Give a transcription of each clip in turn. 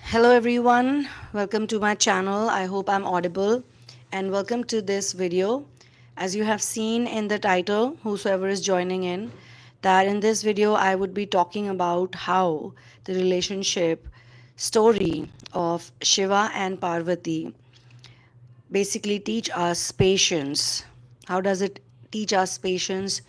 Hello everyone, welcome to my channel. I hope I'm audible and welcome to this video. As you have seen in the title, whosoever is joining in, that in this video I would be talking about how the relationship story of Shiva and Parvati basically teach us patience. How does it teach us patience?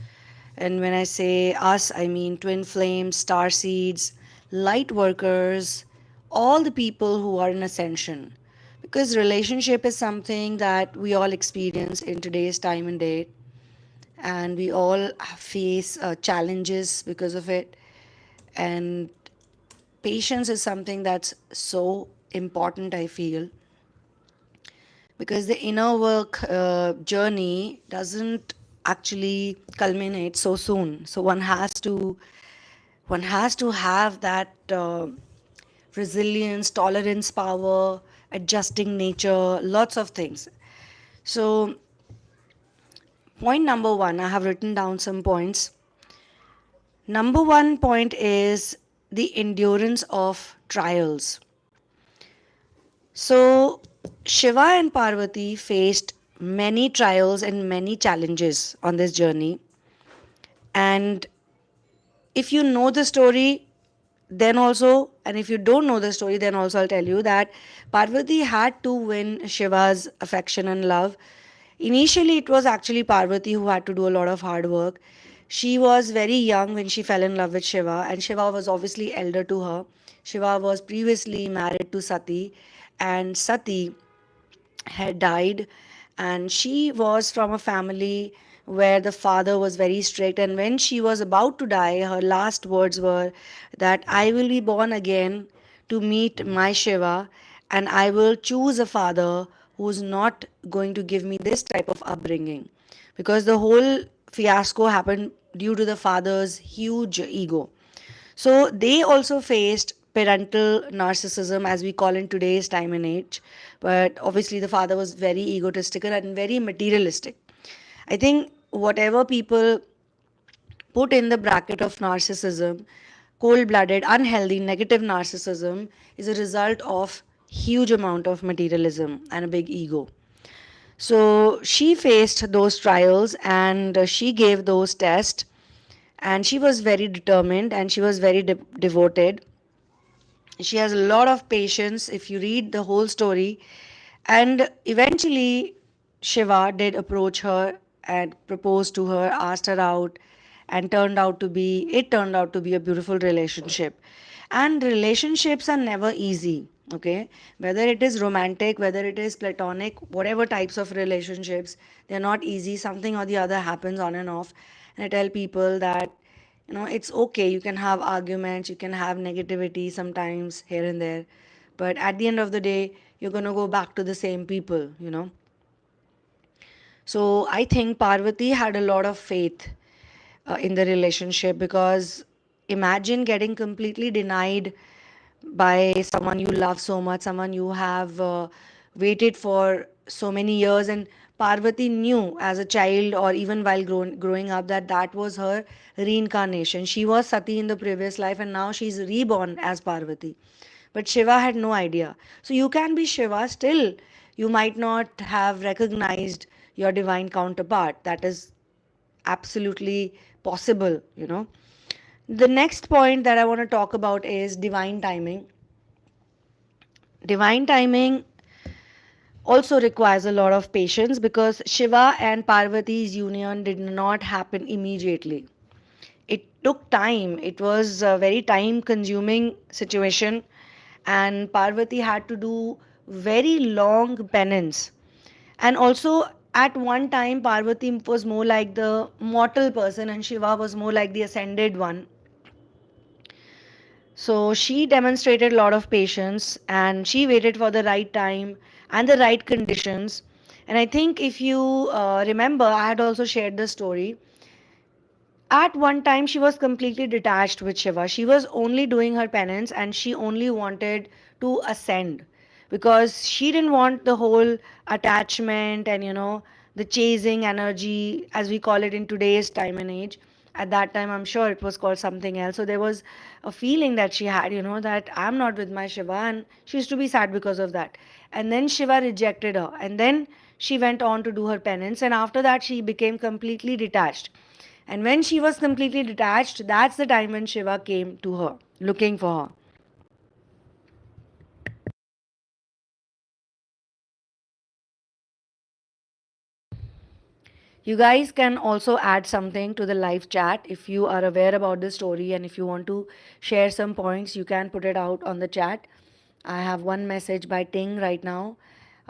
And when I say us, I mean twin flames, star seeds, light workers, all the people who are in ascension. Because relationship is something that we all experience in today's time and date, and we all face challenges because of it. And patience is something that's so important, I feel, because the inner work journey doesn't actually culminate so soon. So one has to have that resilience, tolerance, power, adjusting nature, lots of things. So point number one, I have written down some points. Number one point is the endurance of trials. So Shiva and Parvati faced many trials and many challenges on this journey. And if you know the story, then also, and if you don't know the story, then also I'll tell you that Parvati had to win Shiva's affection and love. Initially, it was actually Parvati who had to do a lot of hard work. She was very young when she fell in love with Shiva, and Shiva was obviously elder to her. Shiva was previously married to Sati, and Sati had died, and she was from a family where the father was very strict. And when she was about to die, her last words were that I will be born again to meet my Shiva, and I will choose a father who's not going to give me this type of upbringing, because the whole fiasco happened due to the father's huge ego. So they also faced parental narcissism, as we call in today's time and age. But obviously, the father was very egotistical and very materialistic. I think whatever people put in the bracket of narcissism, cold blooded, unhealthy, negative narcissism, is a result of huge amount of materialism and a big ego. So she faced those trials, and she gave those tests, and she was very determined and she was very devoted. She has a lot of patience if you read the whole story. And eventually, Shiva did approach her and proposed to her, asked her out, and turned out to be a beautiful relationship. And relationships are never easy, okay? Whether it is romantic, whether it is platonic, whatever types of relationships, they're not easy. Something or the other happens on and off. And I tell people that it's okay, you can have arguments, you can have negativity sometimes here and there, but at the end of the day you're going to go back to the same people. So I think Parvati had a lot of faith in the relationship, because imagine getting completely denied by someone you love so much, someone you have waited for so many years. And Parvati knew as a child, or even while growing up, that that was her reincarnation. She was Sati in the previous life, and now she's reborn as Parvati. But Shiva had no idea. So you can be Shiva, still you might not have recognized your divine counterpart. That is absolutely possible. The next point that I want to talk about is divine timing. Divine timing also requires a lot of patience, because Shiva and Parvati's union did not happen immediately. It took time. It was a very time consuming situation, and Parvati had to do very long penance. And also, at one time, Parvati was more like the mortal person, and Shiva was more like the ascended one. So she demonstrated a lot of patience, and she waited for the right time and the right conditions. And I think if you remember, I had also shared the story. At one time, she was completely detached with Shiva. She was only doing her penance, and she only wanted to ascend, because she didn't want the whole attachment and the chasing energy, as we call it in today's time and age. At that time, I'm sure it was called something else. So there was a feeling that she had, that I'm not with my Shiva, and she used to be sad because of that. And then Shiva rejected her, and then she went on to do her penance, and after that, she became completely detached. And when she was completely detached, that's the time when Shiva came to her, looking for her. You guys can also add something to the live chat if you are aware about this story, and if you want to share some points, you can put it out on the chat. I have one message by Ting right now.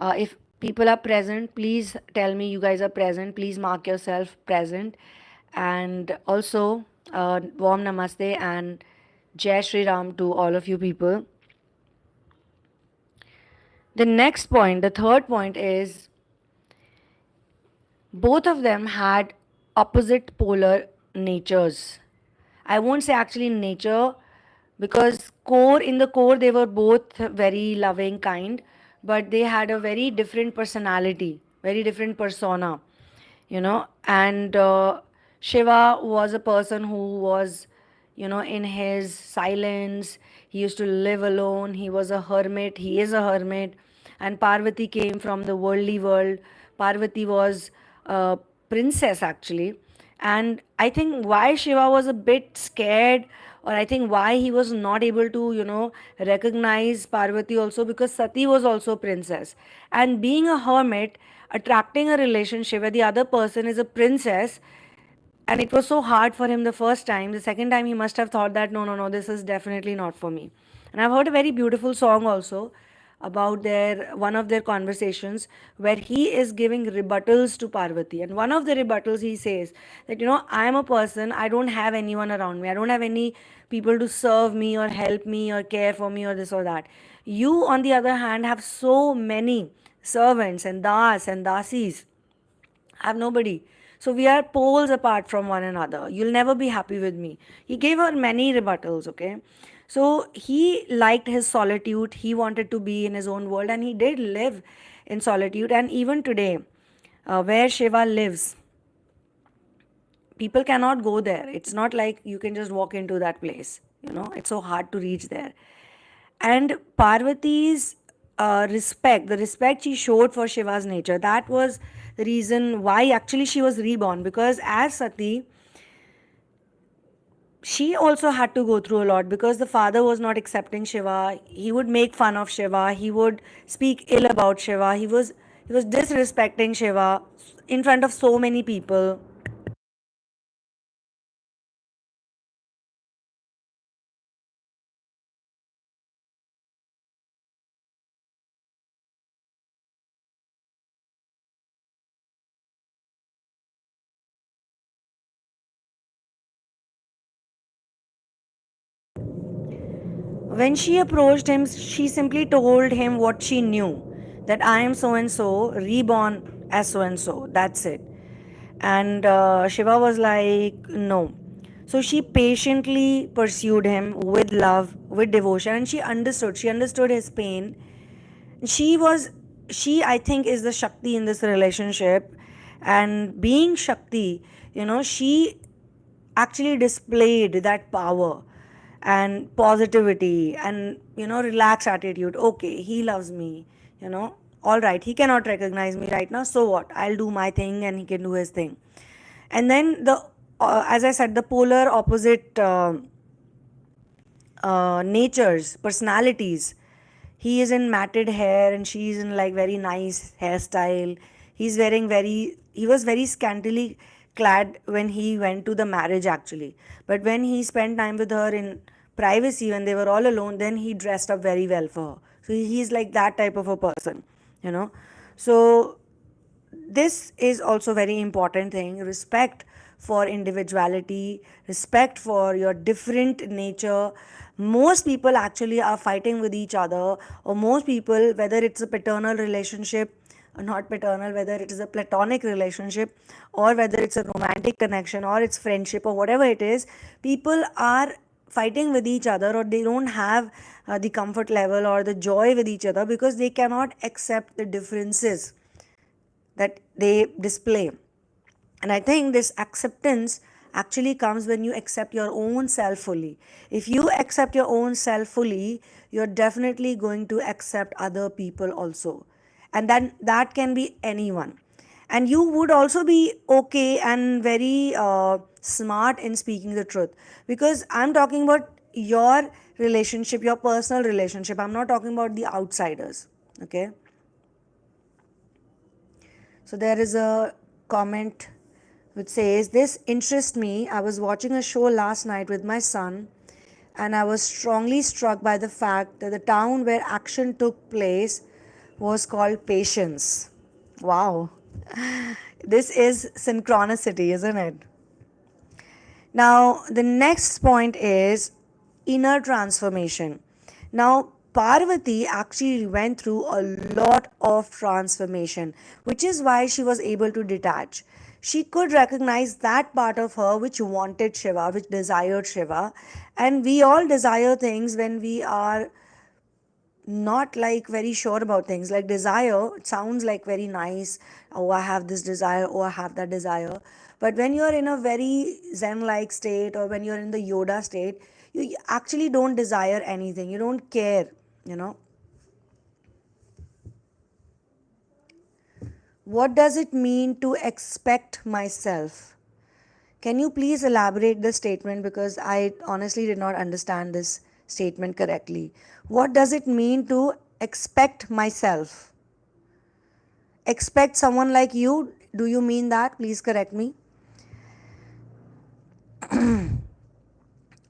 If people are present, please tell me you guys are present. Please mark yourself present. And also, warm namaste and Jai Shri Ram to all of you people. The next point, the third point is both of them had opposite polar natures. I won't say actually nature, because core in the core they were both very loving, kind, but they had a very different personality, very different persona, and Shiva was a person who was, in his silence. He used to live alone. He was a hermit. He is a hermit. And Parvati came from the worldly world. Parvati was a princess actually. And I think why Shiva was a bit scared, or I think why he was not able to, recognize Parvati also, because Sati was also a princess. And being a hermit, attracting a relationship where the other person is a princess, and it was so hard for him the first time. The second time he must have thought that no, no, no, this is definitely not for me. And I've heard a very beautiful song also about their one of their conversations where he is giving rebuttals to Parvati. And one of the rebuttals he says that, I am a person, I don't have anyone around me, I don't have any people to serve me or help me or care for me or this or that. You, on the other hand, have so many servants and das and dasis. I have nobody. So we are poles apart from one another. You'll never be happy with me. He gave her many rebuttals, okay? So he liked his solitude. He wanted to be in his own world, and he did live in solitude. And even today, where Shiva lives, people cannot go there. It's not like you can just walk into that place. It's so hard to reach there. And Parvati's respect, the respect she showed for Shiva's nature, that was the reason why actually she was reborn. Because as Sati, she also had to go through a lot, because the father was not accepting Shiva. He would make fun of Shiva. He would speak ill about Shiva. He was disrespecting Shiva in front of so many people. When she approached him, she simply told him what she knew, that I am so and so, reborn as so and so. That's it. And Shiva was like, no. So she patiently pursued him with love, with devotion, and she understood. She understood his pain. She, I think, is the Shakti in this relationship. And being Shakti, she actually displayed that power and positivity and, relaxed attitude. Okay, he loves me, all right, he cannot recognize me right now, so what, I'll do my thing and he can do his thing. And then as I said, the polar opposite natures, personalities. He is in matted hair and she is in like very nice hairstyle. He was very scantily clad when he went to the marriage actually. But when he spent time with her in privacy, when they were all alone, then he dressed up very well for her. So he's like that type of a person, you know. So this is also very important thing, respect for individuality, respect for your different nature. Most people actually are fighting with each other, or most people, whether it's a paternal relationship or not paternal, whether it is a platonic relationship or whether it's a romantic connection or it's friendship or whatever it is, people are fighting with each other, or they don't have the comfort level or the joy with each other, because they cannot accept the differences that they display. And I think this acceptance actually comes when you accept your own self fully. If you accept your own self fully, you're definitely going to accept other people also. And then that can be anyone. And you would also be okay and very smart in speaking the truth, because I'm talking about your relationship, your personal relationship. I'm not talking about the outsiders. Okay. So there is a comment which says, this interests me. I was watching a show last night with my son, and I was strongly struck by the fact that the town where action took place was called Patience. Wow. This is synchronicity, isn't it? Now, the next point is inner transformation. Now, Parvati actually went through a lot of transformation, which is why she was able to detach. She could recognize that part of her which wanted Shiva, which desired Shiva. And we all desire things when we are not like very sure about things. Like desire, it sounds like very nice. Oh, I have this desire. Oh, I have that desire. But when you're in a very Zen like state, or when you're in the Yoda state, you actually don't desire anything. You don't care, you know. What does it mean to expect myself? Can you please elaborate the statement, because I honestly did not understand this statement correctly. What does it mean to expect myself? Expect someone like you? Do you mean that? Please correct me.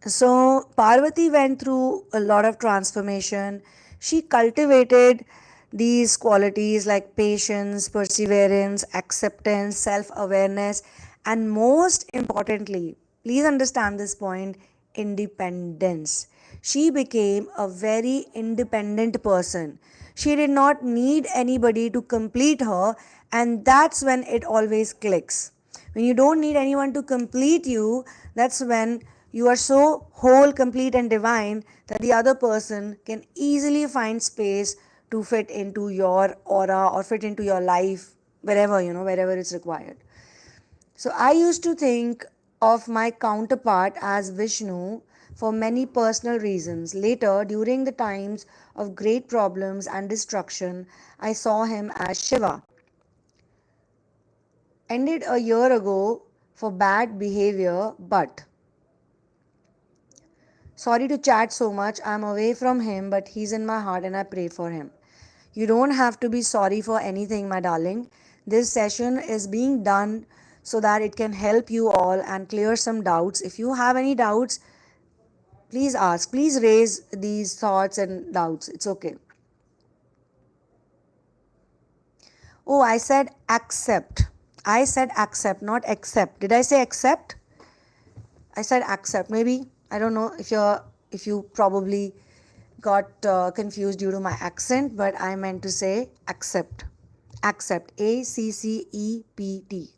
So, Parvati went through a lot of transformation. She cultivated these qualities like patience, perseverance, acceptance, self awareness, and most importantly, please understand this point, independence. She became a very independent person. She did not need anybody to complete her, and that's when it always clicks. When you don't need anyone to complete you, that's when you are so whole, complete, and divine that the other person can easily find space to fit into your aura or fit into your life, wherever, wherever it's required. So I used to think of my counterpart as Vishnu for many personal reasons. Later, during the times of great problems and destruction, I saw him as Shiva. Ended a year ago for bad behavior, but sorry to chat so much. I'm away from him, but he's in my heart and I pray for him. You don't have to be sorry for anything, my darling. This session is being done so that it can help you all and clear some doubts. If you have any doubts, please ask. Please raise these thoughts and doubts. It's okay. Oh, I said accept. I said accept, not accept. Did I say accept? I said accept. Maybe I don't know if you probably got confused due to my accent, but I meant to say accept. Accept. ACCEPT.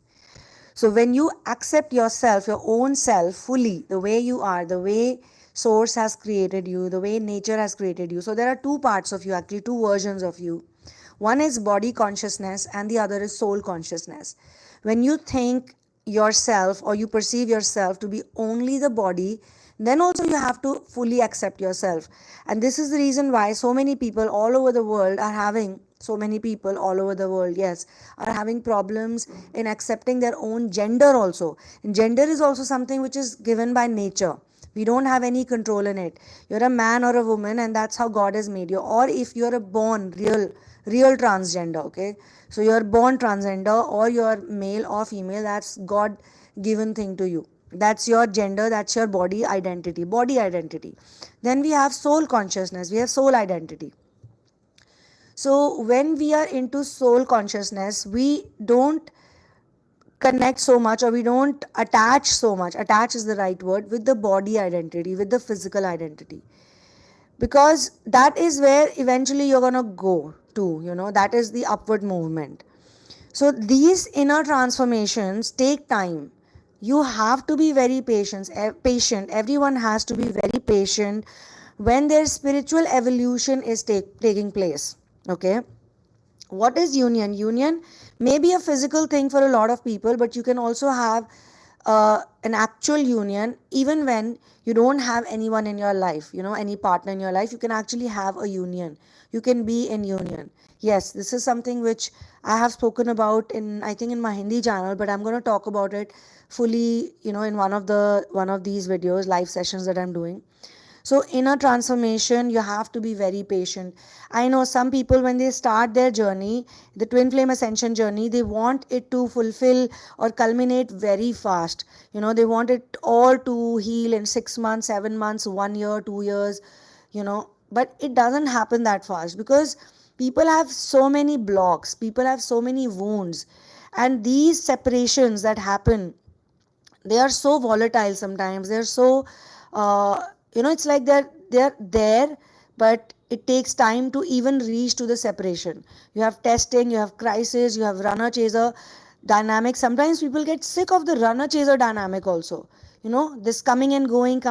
So when you accept yourself, your own self fully, the way you are, the way source has created you, the way nature has created you. So there are two parts of you, actually two versions of you. One is body consciousness and the other is soul consciousness. When you think yourself or you perceive yourself to be only the body, then also you have to fully accept yourself. And this is the reason why so many people all over the world are having so many people all over the world, yes, are having problems in accepting their own gender also. And gender is also something which is given by nature. We don't have any control in it. You're a man or a woman, and that's how God has made you. Or if you're a born real transgender, okay, so you're born transgender, or you're male or female, that's God given thing to you. That's your gender, that's your body identity. Then we have soul consciousness, we have soul identity. So when we are into soul consciousness, we don't connect so much, or we don't attach so much, attach is the right word, with the body identity, with the physical identity, because that is where eventually you're going to go to, that is the upward movement. So these inner transformations take time. You have to be very patient. Everyone has to be very patient when their spiritual evolution is taking place. Okay. What is union? Union may be a physical thing for a lot of people, but you can also have an actual union, even when you don't have anyone in your life, any partner in your life, you can actually have a union. You can be in union. Yes, this is something which I have spoken about in, I think, in my Hindi channel, but I'm going to talk about it fully, in one of these videos, live sessions that I'm doing. So, inner transformation, you have to be very patient. I know some people, when they start their journey, the twin flame ascension journey, they want it to fulfill or culminate very fast. They want it all to heal in 6 months, 7 months, 1 year, 2 years, but it doesn't happen that fast because people have so many blocks, people have so many wounds, and these separations that happen, they are so volatile sometimes. They're so uh, it's like they're there, but it takes time to even reach to the separation. You have testing, you have crisis, you have runner chaser dynamic. Sometimes people get sick of the runner chaser dynamic also. This coming and going.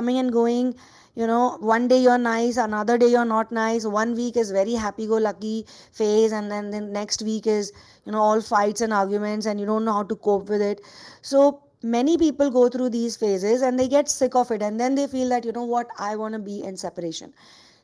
One day you're nice, another day you're not nice. One week is very happy go lucky phase, and then the next week is all fights and arguments, and you don't know how to cope with it. So many people go through these phases and they get sick of it, and then they feel that, what, I want to be in separation.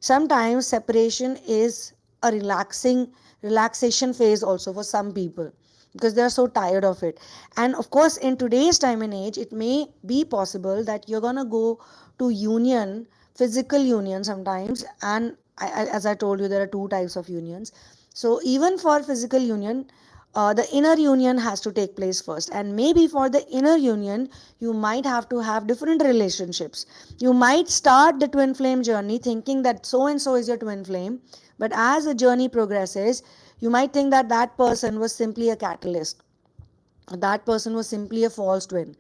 Sometimes separation is a relaxation phase also for some people, because they are so tired of it. And of course, in today's time and age, it may be possible that you're going to go to union, physical union sometimes. And as I told you, there are two types of unions. So even for physical union, the inner union has to take place first. And maybe for the inner union, you might have to have different relationships. You might start the twin flame journey thinking that so and so is your twin flame, but as the journey progresses, you might think that that person was simply a catalyst, that person was simply a false twin.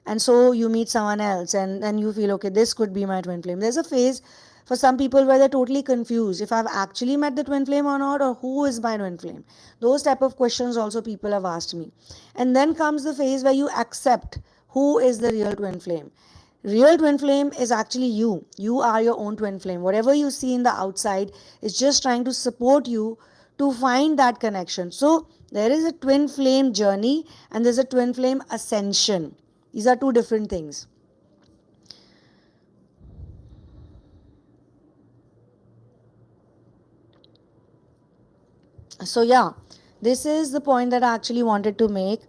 And so you meet someone else, and then you feel, okay, this could be my twin flame. There's a phase for some people where they're totally confused if I've actually met the twin flame or not, or who is my twin flame. Those type of questions also people have asked me. And then comes the phase where you accept who is the real twin flame. Real twin flame is actually you. You are your own twin flame. Whatever you see in the outside is just trying to support you to find that connection. So there is a twin flame journey and there's a twin flame ascension. These are two different things. So yeah, this is the point that I actually wanted to make.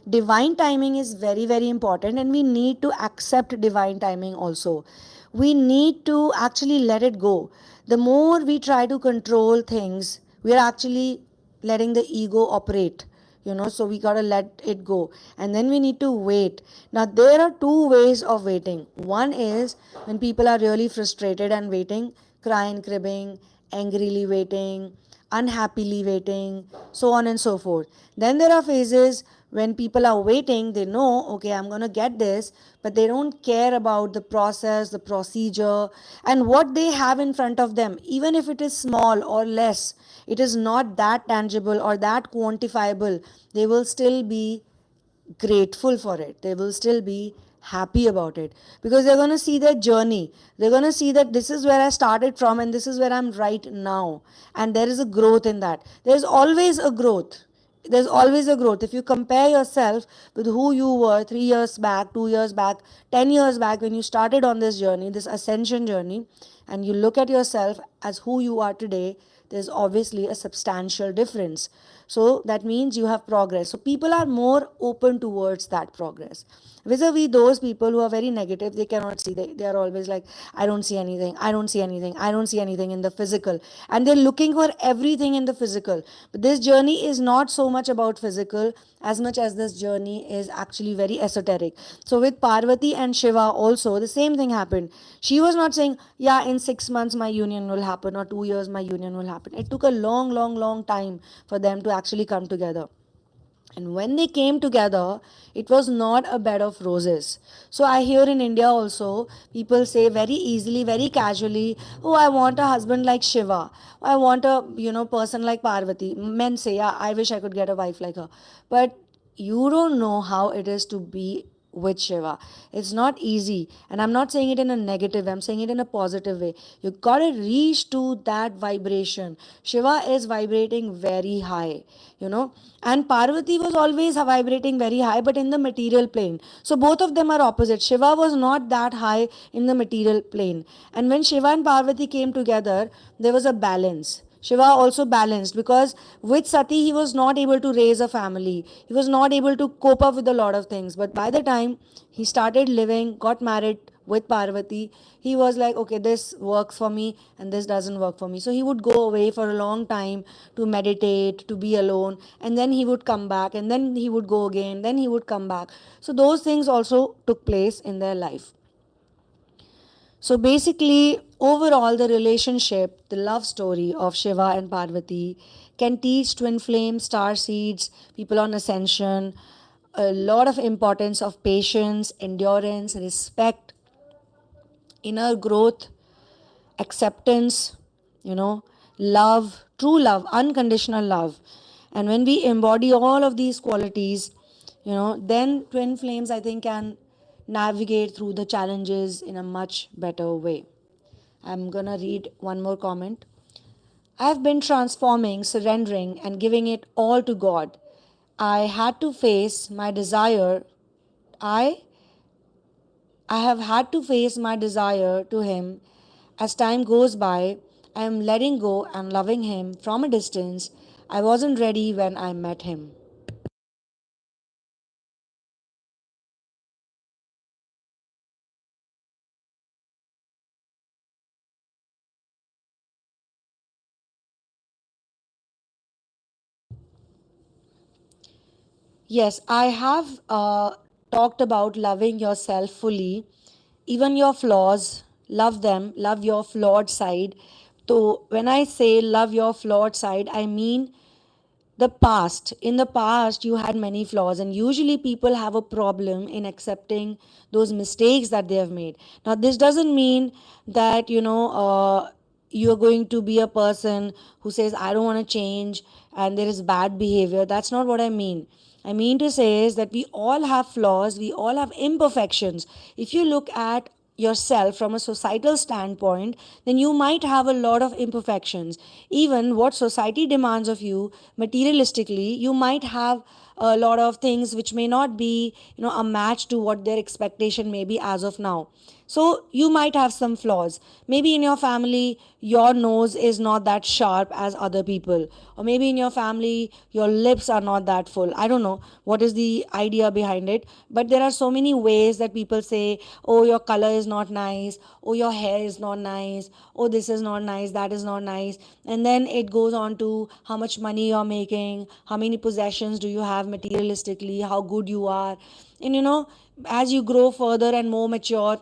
Divine timing is very, very important, and we need to accept divine timing also. We need to actually let it go. The more we try to control things, we are actually letting the ego operate. So we got to let it go, and then we need to wait. Now there are two ways of waiting. One is when people are really frustrated and waiting, crying, cribbing, angrily waiting, unhappily waiting, so on and so forth. Then there are phases when people are waiting, they know, okay, I'm going to get this, but they don't care about the process, the procedure, and what they have in front of them. Even if it is small or less, it is not that tangible or that quantifiable, they will still be grateful for it. They will still be happy about it because they're going to see their journey. They're going to see that this is where I started from and this is where I'm right now. And there is a growth in that. There's always a growth. There's always a growth. If you compare yourself with who you were 3 years back, 2 years back, 10 years back, when you started on this journey, this ascension journey, and you look at yourself as who you are today, there's obviously a substantial difference. So that means you have progress. So people are more open towards that progress. Vis-a-vis those people who are very negative, they cannot see. They are always like, I don't see anything, I don't see anything, I don't see anything in the physical. And they're looking for everything in the physical. But this journey is not so much about physical as much as this journey is actually very esoteric. So with Parvati and Shiva also, the same thing happened. She was not saying, yeah, in 6 months my union will happen, or 2 years my union will happen. It took a long, long, long time for them to actually come together. And when they came together, it was not a bed of roses. So I hear in India also, people say very easily, very casually, oh, I want a husband like Shiva. I want a, person like Parvati. Men say, yeah, I wish I could get a wife like her. But you don't know how it is to be with Shiva. It's not easy. And I'm not saying it in a negative, I'm saying it in a positive way. You gotta reach to that vibration. Shiva is vibrating very high, you know. And Parvati was always vibrating very high, but in the material plane. So both of them are opposite. Shiva was not that high in the material plane. And when Shiva and Parvati came together, there was a balance. Shiva also balanced because with Sati he was not able to raise a family. He was not able to cope up with a lot of things. But by the time he started living, got married with Parvati, he was like, okay, this works for me and this doesn't work for me. So he would go away for a long time to meditate, to be alone, and then he would come back, and then he would go again, then he would come back. So those things also took place in their life. So basically, overall, the relationship, the love story of Shiva and Parvati can teach twin flame, star seeds, people on ascension, a lot of importance of patience, endurance, respect, inner growth, acceptance, love, true love, unconditional love. And when we embody all of these qualities, then twin flames, I think, can navigate through the challenges in a much better way. I'm gonna read one more comment. I've been transforming, surrendering, and giving it all to God. I had to face my desire. I I have had to face my desire to Him. As time goes by, I am letting go and loving Him from a distance. I wasn't ready when I met Him. Yes, I have talked about loving yourself fully, even your flaws. Love them, love your flawed side. So, when I say love your flawed side, I mean the past. In the past you had many flaws, and usually people have a problem in accepting those mistakes that they have made. Now this doesn't mean that you're going to be a person who says I don't want to change and there is bad behavior. That's not what I mean. I mean to say is that we all have flaws, we all have imperfections. If you look at yourself from a societal standpoint, then you might have a lot of imperfections. Even what society demands of you materialistically, you might have a lot of things which may not be, a match to what their expectation may be as of now. So you might have some flaws. Maybe in your family, your nose is not that sharp as other people. Or maybe in your family, your lips are not that full. I don't know what is the idea behind it. But there are so many ways that people say, oh, your color is not nice. Oh, your hair is not nice. Oh, this is not nice. That is not nice. And then it goes on to how much money you're making, how many possessions do you have materialistically, how good you are. And as you grow further and more mature,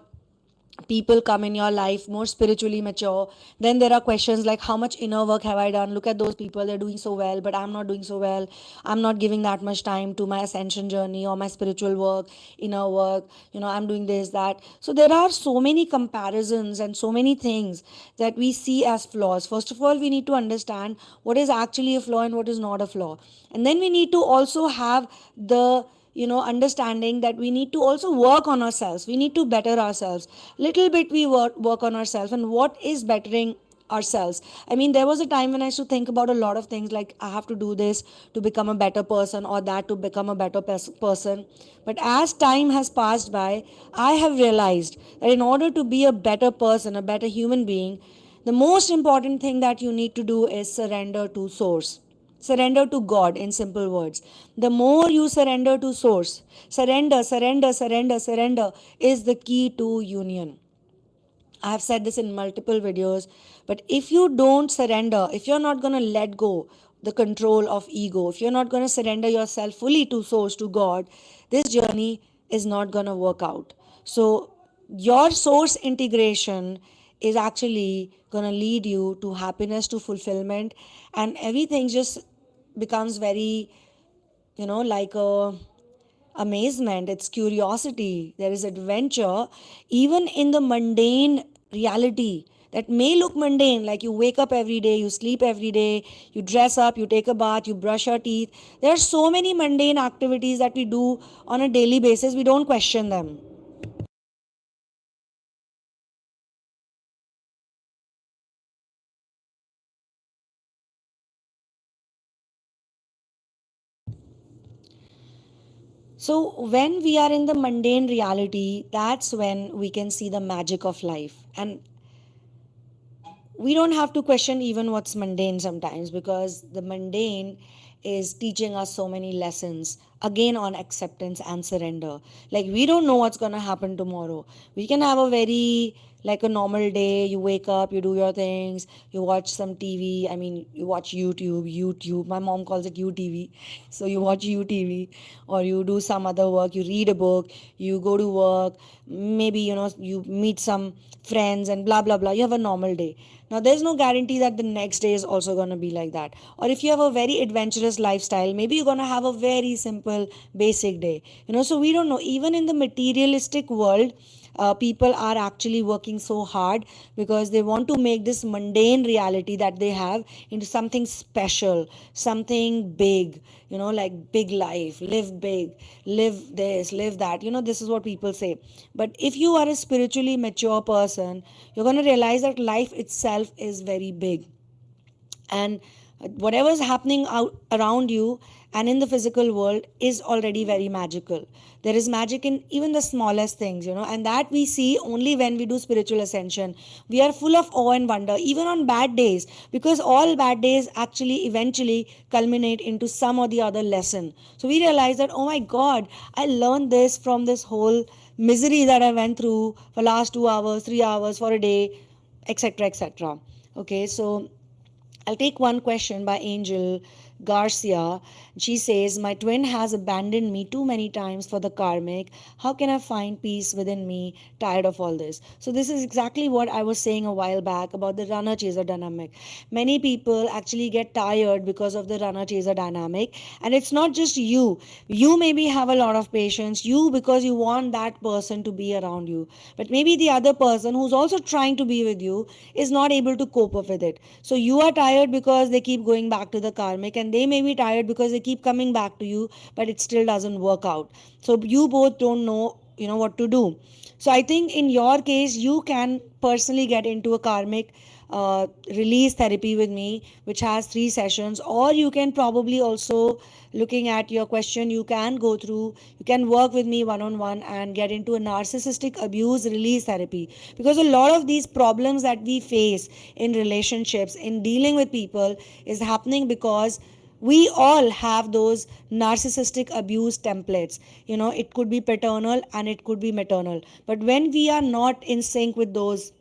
people come in your life more spiritually mature, then there are questions like how much inner work have I done? Look at those people, they're doing so well, but I'm not doing so well. I'm not giving that much time to my ascension journey or my spiritual work, inner work. I'm doing this, that. So there are so many comparisons and so many things that we see as flaws. First of all, we need to understand what is actually a flaw and what is not a flaw, and then we need to also have the understanding that we need to also work on ourselves, we need to better ourselves little bit. We work on ourselves, and what is bettering ourselves? I mean, there was a time when I used to think about a lot of things like I have to do this to become a better person, or that to become a better person. But as time has passed by, I have realized that in order to be a better person, a better human being, the most important thing that you need to do is surrender to source. Surrender to God, in simple words. The more you surrender to source, surrender is the key to union. I have said this in multiple videos, but if you don't surrender, if you're not going to let go the control of ego, if you're not going to surrender yourself fully to source, to God, this journey is not going to work out. So your source integration is actually going to lead you to happiness, to fulfillment, and everything just becomes very, like a amazement, it's curiosity, there is adventure, even in the mundane reality. that may look mundane, like you wake up every day, you sleep every day, you dress up, you take a bath, you brush your teeth. There are so many mundane activities that we do on a daily basis, we don't question them. So, when we are in the mundane reality, that's when we can see the magic of life. And we don't have to question even what's mundane sometimes, because the mundane is teaching us so many lessons again on acceptance and surrender. Like, we don't know what's going to happen tomorrow. We can have a very, like, a normal day. You wake up, you do your things, you watch some TV. I mean, you watch YouTube. My mom calls it UTV. So you watch UTV, or you do some other work, you read a book, you go to work, maybe, you meet some friends and blah blah blah. You have a normal day. Now, there's no guarantee that the next day is also going to be like that. Or if you have a very adventurous lifestyle, maybe you're going to have a very simple, basic day. So we don't know. Even in the materialistic world, people are actually working so hard because they want to make this mundane reality that they have into something special, something big, like big life, live big, live this, live that. This is what people say. But if you are a spiritually mature person, you're going to realize that life itself is very big, and whatever's happening out around you and in the physical world is already very magical. There is magic in even the smallest things, and that we see only when we do spiritual ascension. We are full of awe and wonder even on bad days, because all bad days actually eventually culminate into some or the other lesson. So we realize that, oh my god, I learned this from this whole misery that I went through for last 2 hours, 3 hours, for a day, etc., etc. Okay, so I'll take one question by Angel Garcia. She says, my twin has abandoned me too many times for the karmic. How can I find peace within me, tired of all this? So, this is exactly what I was saying a while back about the runner chaser dynamic. Many people actually get tired because of the runner chaser dynamic, and it's not just you. You maybe have a lot of patience, you because you want that person to be around you, but maybe the other person who's also trying to be with you is not able to cope up with it. So you are tired because they keep going back to the karmic, and they may be tired because they keep coming back to you, but it still doesn't work out. So you both don't know, what to do. So I think in your case, you can personally get into a karmic release therapy with me, which has 3 sessions. Or you can probably also, looking at your question, you can go through, you can work with me one on one and get into a narcissistic abuse release therapy. Because a lot of these problems that we face in relationships, in dealing with people, is happening because we all have those narcissistic abuse templates. It could be paternal and it could be maternal, but when we are not in sync with those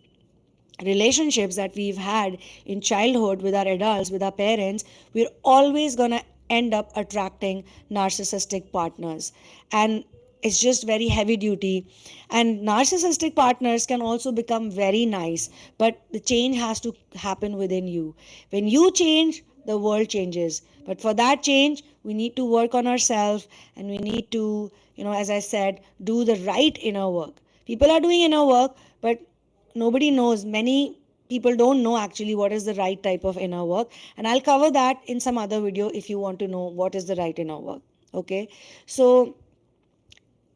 relationships that we've had in childhood with our adults, with our parents, we're always going to end up attracting narcissistic partners. And it's just very heavy duty. And narcissistic partners can also become very nice, but the change has to happen within you. When you change, the world changes. But for that change, we need to work on ourselves, and we need to, as I said, do the right inner work. People are doing inner work, but nobody knows. Many people don't know actually what is the right type of inner work, and I'll cover that in some other video if you want to know what is the right inner work. Okay, so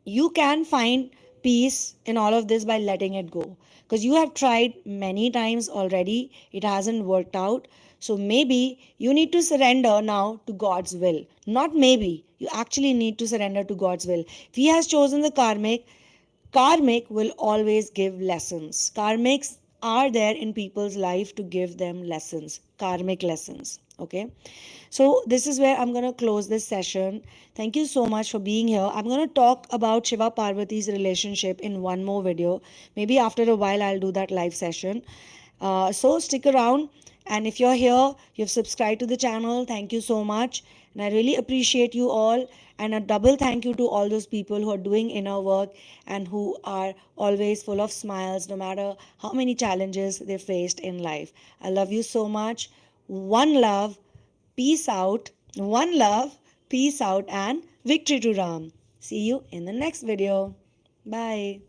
you can find peace in all of this by letting it go, because you have tried many times already, it hasn't worked out. So maybe you need to surrender now to God's will. Not maybe, you actually need to surrender to God's will. If he has chosen the karmic, karmic will always give lessons. Karmics are there in people's life to give them lessons, karmic lessons. Okay, so this is where I'm going to close this session. Thank you so much for being here. I'm going to talk about Shiva Parvati's relationship in one more video. Maybe after a while I'll do that live session. So stick around, and if you're here, you've subscribed to the channel, thank you so much. And I really appreciate you all. And a double thank you to all those people who are doing inner work and who are always full of smiles no matter how many challenges they faced in life. I love you so much. One love, peace out. One love, peace out, and victory to Ram. See you in the next video. Bye.